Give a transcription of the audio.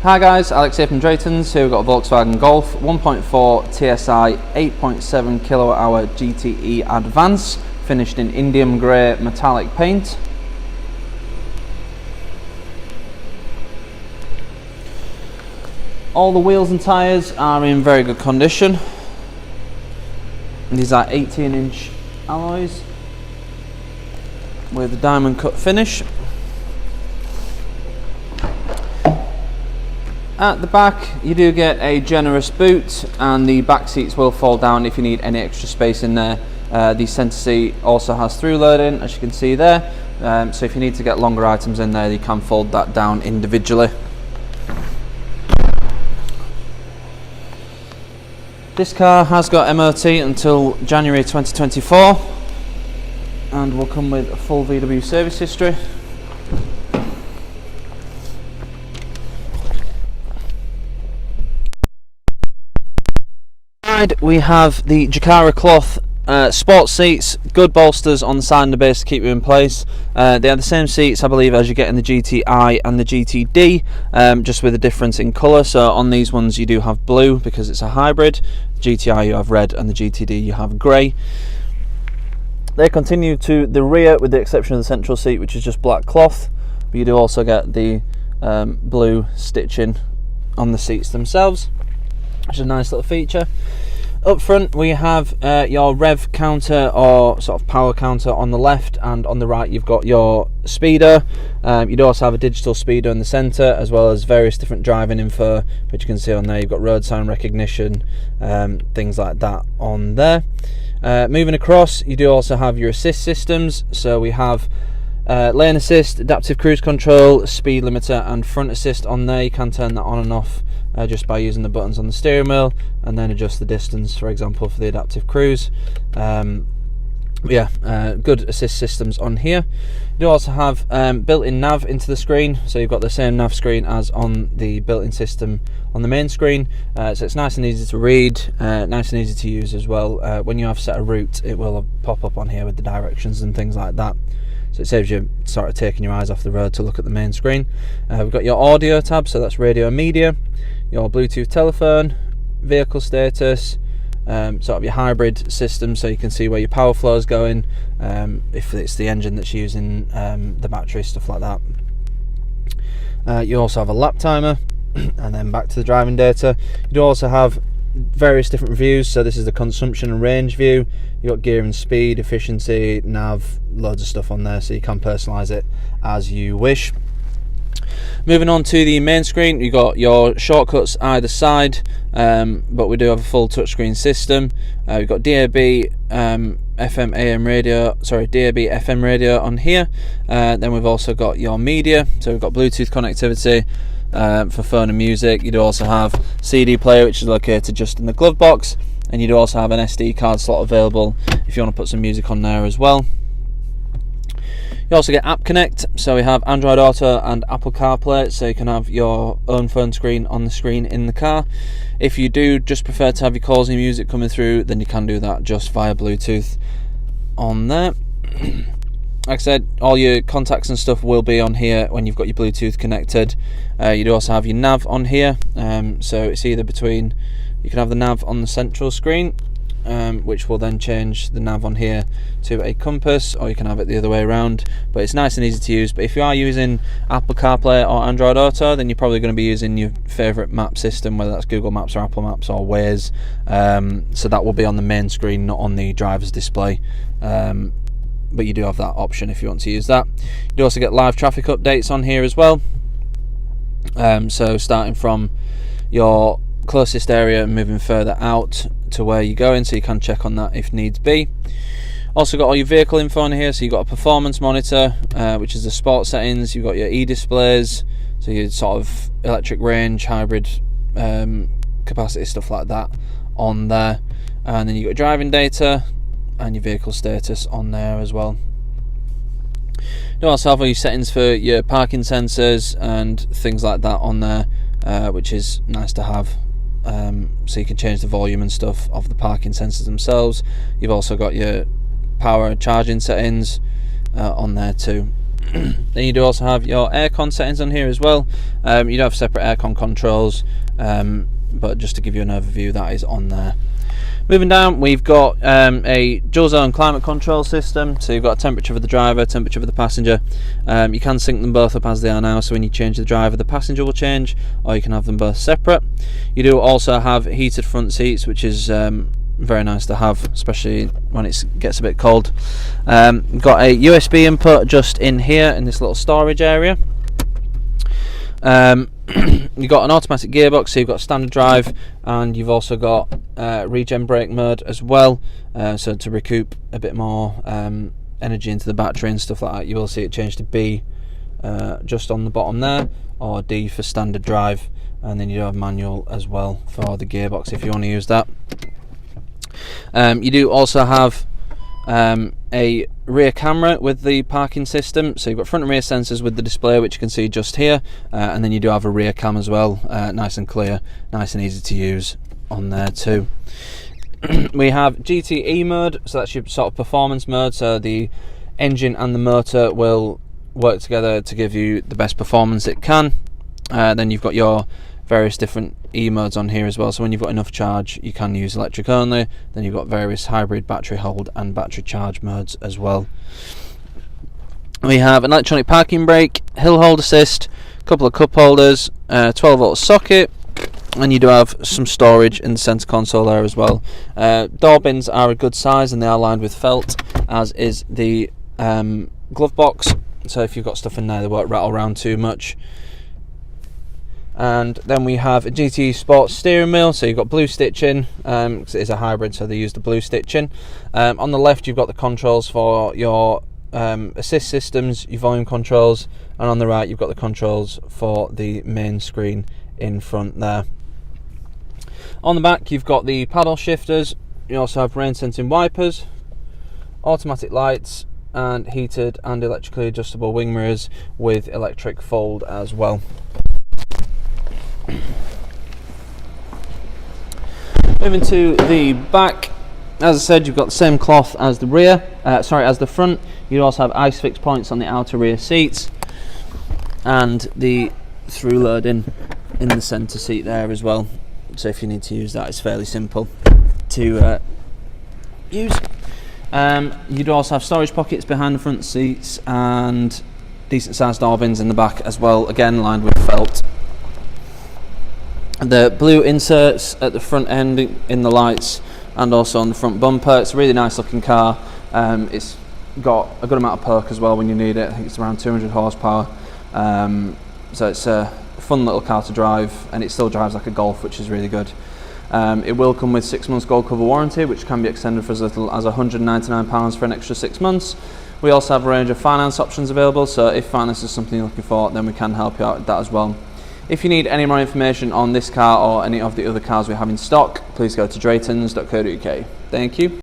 Hi guys, Alex here from Drayton's. Here we've got a Volkswagen Golf 1.4 TSI 8.7 kWh GTE Advance, finished in Indian grey metallic paint. All the wheels and tyres are in very good condition. These are 18-inch alloys with a diamond cut finish. At the back you do get a generous boot, and the back seats will fold down if you need any extra space in there. The centre seat also has through loading, as you can see there, so if you need to get longer items in there you can fold that down individually. This car has got MOT until January 2024 and will come with a full VW service history. We have the Jaccara cloth sports seats, good bolsters on the side and the base to keep you in place. They are the same seats, I believe, as you get in the GTI and the GTD, just with a difference in colour. So on these ones you do have blue because it's a hybrid. GTI you have red, and the GTD you have grey. They continue to the rear with the exception of the central seat, which is just black cloth, but you do also get the blue stitching on the seats themselves, which is a nice little feature. Up front we have your rev counter, or sort of power counter, on the left, and on the right you've got your speedo. You do also have a digital speedo in the centre, as well as various different driving info, which you can see on there. You've got road sign recognition, things like that on there. Moving across, you do also have your assist systems. So we have lane assist, adaptive cruise control, speed limiter and front assist on there. You can turn that on and off just by using the buttons on the steering wheel, and then adjust the distance, for example, for the adaptive cruise. Good assist systems on here. You do also have built-in nav into the screen, so you've got the same nav screen as on the built-in system on the main screen. So it's nice and easy to read, nice and easy to use as well. When you have set a route, it will pop up on here with the directions and things like that. So it saves you sort of taking your eyes off the road to look at the main screen. We've got your audio tab, so that's radio and media, your Bluetooth telephone, vehicle status, sort of your hybrid system, so you can see where your power flow is going, if it's the engine that's using the battery, stuff like that. You also have a lap timer, and then back to the driving data. You do also have various different views, so this is the consumption and range view. You've got gear and speed, efficiency, nav, loads of stuff on there, so you can personalise it as you wish. Moving on to the main screen, you've got your shortcuts either side, but we do have a full touchscreen system. We've got DAB FM AM radio, DAB FM radio on here. Then we've also got your media, so we've got Bluetooth connectivity for phone and music. You do also have CD player, which is located just in the glove box, and you do also have an SD card slot available if you want to put some music on there as well. You also get App Connect, so we have Android Auto and Apple CarPlay, so you can have your own phone screen on the screen in the car. If you do just prefer to have your calls and music coming through, then you can do that just via Bluetooth on there. Like I said, all your contacts and stuff will be on here when you've got your Bluetooth connected. You do also have your nav on here, so it's either between, you can have the nav on the central screen, which will then change the nav on here to a compass, or you can have it the other way around, but it's nice and easy to use. But if you are using Apple CarPlay or Android Auto, then you're probably going to be using your favourite map system, whether that's Google Maps or Apple Maps or Waze, so that will be on the main screen, not on the driver's display. But you do have that option if you want to use that. You do also get live traffic updates on here as well, so starting from your closest area and moving further out to where you're going, so you can check on that if needs be. Also got all your vehicle info on here, so you've got a performance monitor, which is the sport settings. You've got your e-displays, so your sort of electric range, hybrid capacity, stuff like that on there, and then you've got driving data and your vehicle status on there as well. You also have all your settings for your parking sensors and things like that on there, which is nice to have. So you can change the volume and stuff of the parking sensors themselves. You've also got your power charging settings on there too. Then you do also have your aircon settings on here as well. You do have separate aircon controls, but just to give you an overview, that is on there. Moving down, we've got a dual zone climate control system. So you've got a temperature for the driver, temperature for the passenger. You can sync them both up as they are now, so when you change the driver, the passenger will change, or you can have them both separate. You do also have heated front seats, which is very nice to have, especially when it gets a bit cold. Got a USB input just in here in this little storage area. You've got an automatic gearbox, so you've got standard drive, and you've also got regen brake mode as well, so to recoup a bit more energy into the battery and stuff like that. You will see it change to B just on the bottom there, or D for standard drive, and then you do have manual as well for the gearbox if you want to use that. You do also have a rear camera with the parking system, so you've got front and rear sensors with the display, which you can see just here, and then you do have a rear cam as well, nice and clear, nice and easy to use on there too. We have GTE mode, so that's your sort of performance mode, so the engine and the motor will work together to give you the best performance it can. Then you've got your various different E modes on here as well, so when you've got enough charge you can use electric only. Then you've got various hybrid battery hold and battery charge modes as well. We have an electronic parking brake, hill hold assist, a couple of cup holders, 12 volt socket, and you do have some storage in the centre console there as well. Door bins are a good size and they are lined with felt, as is the glove box, so if you've got stuff in there they won't rattle around too much. And then we have a GTE Sports steering wheel, so you've got blue stitching, because it is a hybrid, so they use the blue stitching. On the left you've got the controls for your assist systems, your volume controls, and on the right you've got the controls for the main screen in front there. On the back you've got the paddle shifters, you also have rain sensing wipers, automatic lights, and heated and electrically adjustable wing mirrors with electric fold as well. Moving to the back, as I said, you've got the same cloth as the rear, as the front. You also have ISOFIX points on the outer rear seats, and the through loading in the centre seat there as well. So if you need to use that, it's fairly simple to use. You do also have storage pockets behind the front seats and decent sized door bins in the back as well, again lined with felt. The blue inserts at the front end in the lights and also on the front bumper. It's a really nice looking car. It's got a good amount of perk as well when you need it. I think it's around 200 horsepower. So it's a fun little car to drive, and it still drives like a Golf, which is really good. It will come with 6 months gold cover warranty, which can be extended for as little as £199 for an extra 6 months. We also have a range of finance options available, so if finance is something you're looking for, then we can help you out with that as well. If you need any more information on this car or any of the other cars we have in stock, please go to draytons.co.uk. Thank you.